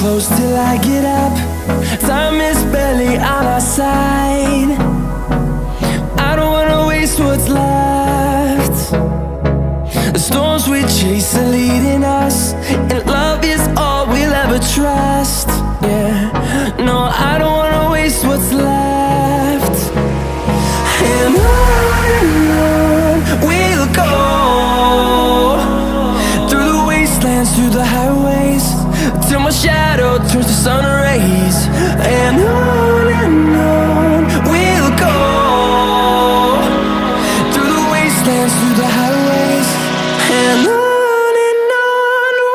close till I get up. Time is barely on our side. I don't wanna waste what's left. The storms we chase are leading us, and love is all we'll ever trust. Yeah, no, I don't wanna waste what's left. And on we'll go, through the wastelands, through the highways, till my shadow turns to sun rays. And on we'll go, through the wastelands, through the highways, and on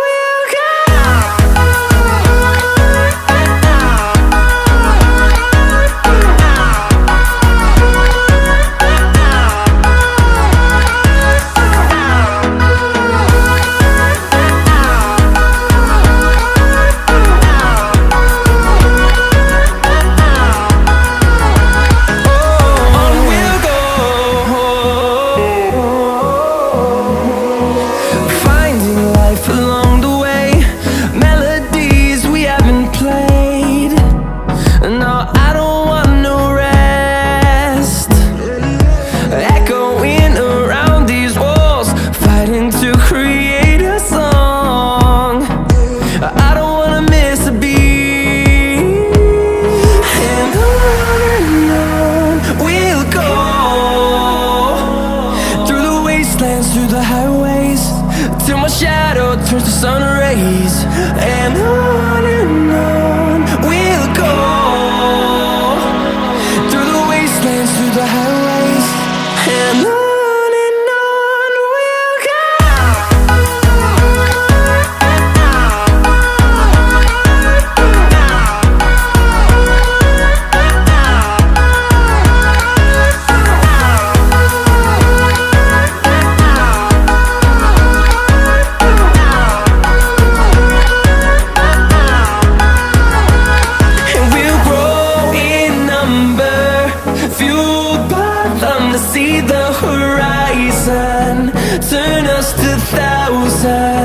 we'll go. Along the way, melodies we haven't played. No, I don't want no rest. Echoing around these walls, fighting to create a song. I don't wanna miss a beat. And on we'll go, through the wastelands, through the highways, till my shadow turns to sun rays. And on we'll go, through the wastelands, through the highways, and on we'll go. See the horizon, turn us to thousands.